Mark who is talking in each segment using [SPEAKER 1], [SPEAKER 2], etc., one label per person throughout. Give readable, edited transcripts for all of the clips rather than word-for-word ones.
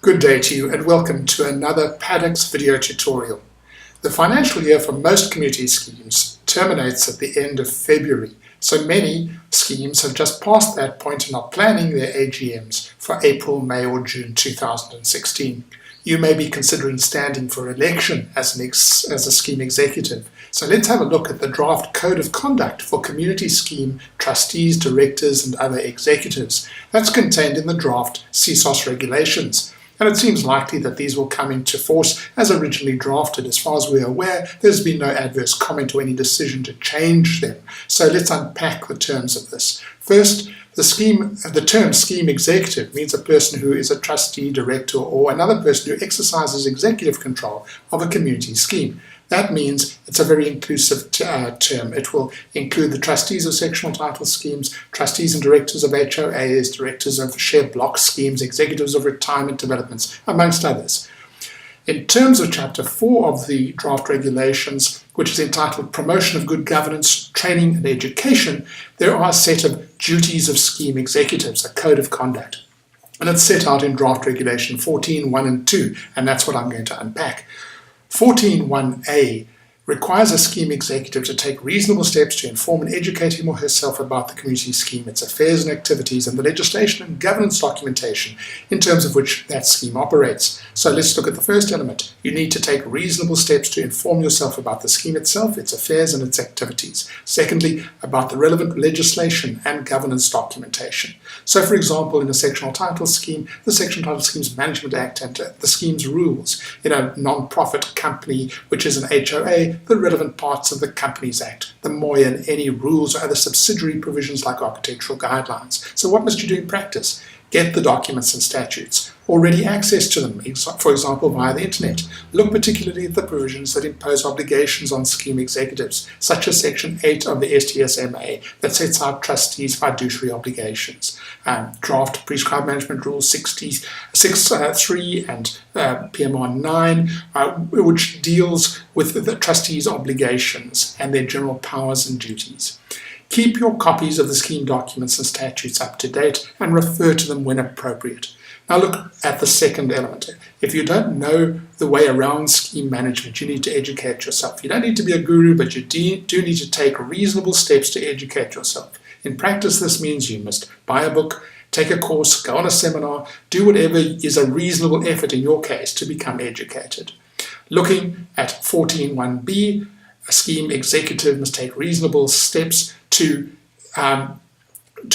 [SPEAKER 1] Good day to you and welcome to another Paddocks video tutorial. The financial year for most community schemes terminates at the end of February, so many schemes have just passed that point and are planning their AGMs for April, May or June 2016. You may be considering standing for election as a scheme executive. So let's have a look at the draft Code of Conduct for community scheme trustees, directors and other executives. That's contained in the draft CSOS regulations. And it seems likely that these will come into force as originally drafted. As far as we're aware, there's been no adverse comment or any decision to change them. So let's unpack the terms of this. First, the term scheme executive means a person who is a trustee, director, or another person who exercises executive control of a community scheme. That means it's a very inclusive term. It will include the trustees of sectional title schemes, trustees and directors of HOAs, directors of share block schemes, executives of retirement developments, amongst others. In terms of Chapter 4 of the draft regulations, which is entitled Promotion of Good Governance, Training and Education, there are a set of duties of scheme executives, a code of conduct. And it's set out in draft regulation 14.1 and 2, and that's what I'm going to unpack. 14.1a requires a scheme executive to take reasonable steps to inform and educate him or herself about the community scheme, its affairs and activities, and the legislation and governance documentation in terms of which that scheme operates. So let's look at the first element. You need to take reasonable steps to inform yourself about the scheme itself, its affairs and its activities. Secondly, about the relevant legislation and governance documentation. So for example, in a sectional title scheme, the Sectional Title Schemes Management Act and the scheme's rules. In a non-profit company, which is an HOA, the relevant parts of the Companies Act, the MOI and any rules or other subsidiary provisions like architectural guidelines. So what must you do in practice? Get the documents and statutes, or ready access to them, for example via the internet. Look particularly at the provisions that impose obligations on scheme executives, such as Section 8 of the STSMA that sets out trustees' fiduciary obligations. Draft Prescribed Management Rule 6.3 and PMR 9, which deals with the trustees' obligations and their general powers and duties. Keep your copies of the scheme documents and statutes up to date and refer to them when appropriate. Now look at the second element. If you don't know the way around scheme management, you need to educate yourself. You don't need to be a guru, but you do need to take reasonable steps to educate yourself. In practice, this means you must buy a book, take a course, go on a seminar, do whatever is a reasonable effort in your case to become educated. Looking at 14.1b, a scheme executive must take reasonable steps to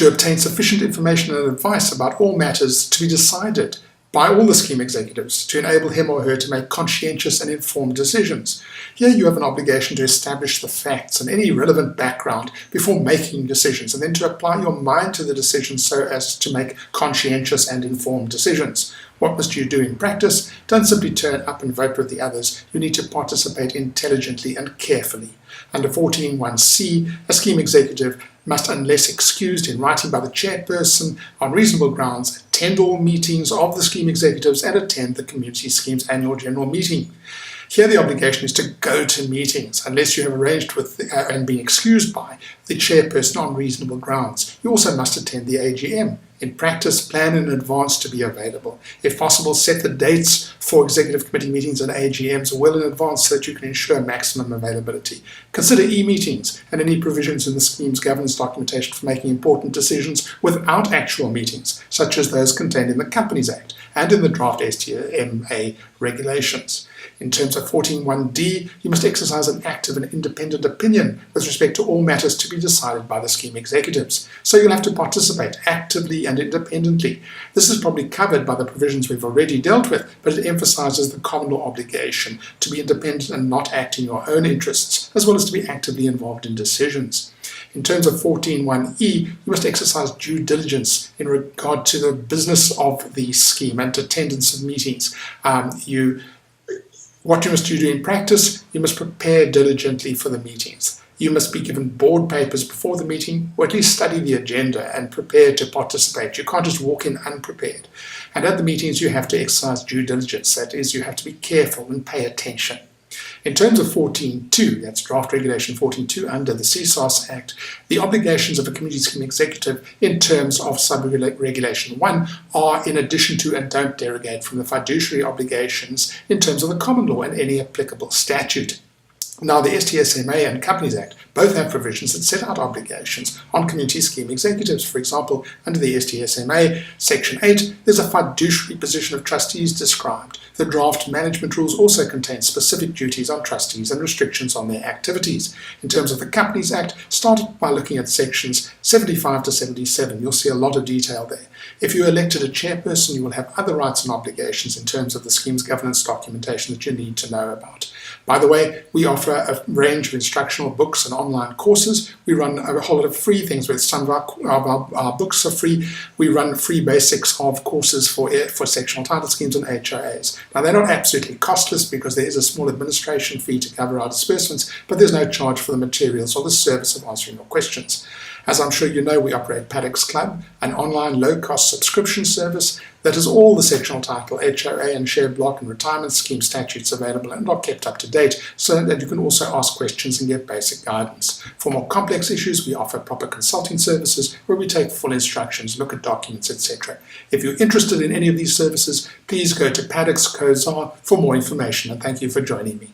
[SPEAKER 1] obtain sufficient information and advice about all matters to be decided by all the scheme executives to enable him or her to make conscientious and informed decisions. Here you have an obligation to establish the facts and any relevant background before making decisions, and then to apply your mind to the decision so as to make conscientious and informed decisions. What must you do in practice? Don't simply turn up and vote with the others. You need to participate intelligently and carefully. Under 14.1c, a scheme executive must, unless excused in writing by the chairperson on reasonable grounds, attend all meetings of the scheme executives and attend the community scheme's annual general meeting. Here the obligation is to go to meetings unless you have arranged with and been excused by the chairperson on reasonable grounds. You also must attend the AGM. In practice, plan in advance to be available. If possible, set the dates for executive committee meetings and AGMs well in advance so that you can ensure maximum availability. Consider e-meetings and any provisions in the scheme's governance documentation for making important decisions without actual meetings, such as those contained in the Companies Act and in the draft STMA regulations. In terms of 14.1d, you must exercise an active and independent opinion with respect to all matters to be decided by the scheme executives. So you'll have to participate actively and independently. This is probably covered by the provisions we've already dealt with, but it emphasizes the common law obligation to be independent and not act in your own interests, as well as to be actively involved in decisions. In terms of 14.1e, you must exercise due diligence in regard to the business of the scheme and attendance of meetings. What you must do in practice, you must prepare diligently for the meetings. You must be given board papers before the meeting, or at least study the agenda and prepare to participate. You can't just walk in unprepared. And at the meetings, you have to exercise due diligence. That is, you have to be careful and pay attention. In terms of 14.2, that's Draft Regulation 14.2 under the CSAS Act, the obligations of a community scheme executive in terms of Sub-Regulation 1 are in addition to and don't derogate from the fiduciary obligations in terms of the common law and any applicable statute. Now, the STSMA and Companies Act both have provisions that set out obligations on community scheme executives. For example, under the STSMA, Section 8, there's a fiduciary position of trustees described. The draft management rules also contain specific duties on trustees and restrictions on their activities. In terms of the Companies Act, start by looking at sections 75 to 77. You'll see a lot of detail there. If you're elected a chairperson, you will have other rights and obligations in terms of the scheme's governance documentation that you need to know about. By the way, we offer a range of instructional books and online courses. We run a whole lot of free things with some of our books are free. We run free basics of courses for sectional title schemes and HOAs. Now, they're not absolutely costless because there is a small administration fee to cover our disbursements, but there's no charge for the materials or the service of answering your questions. As I'm sure you know, we operate Paddocks Club, an online low-cost subscription service that has all the sectional title, HOA and share block and retirement scheme statutes available and are kept up to date so that you can also ask questions and get basic guidance. For more complex issues, we offer proper consulting services where we take full instructions, look at documents, etc. If you're interested in any of these services, please go to Paddocks.co.za for more information, and thank you for joining me.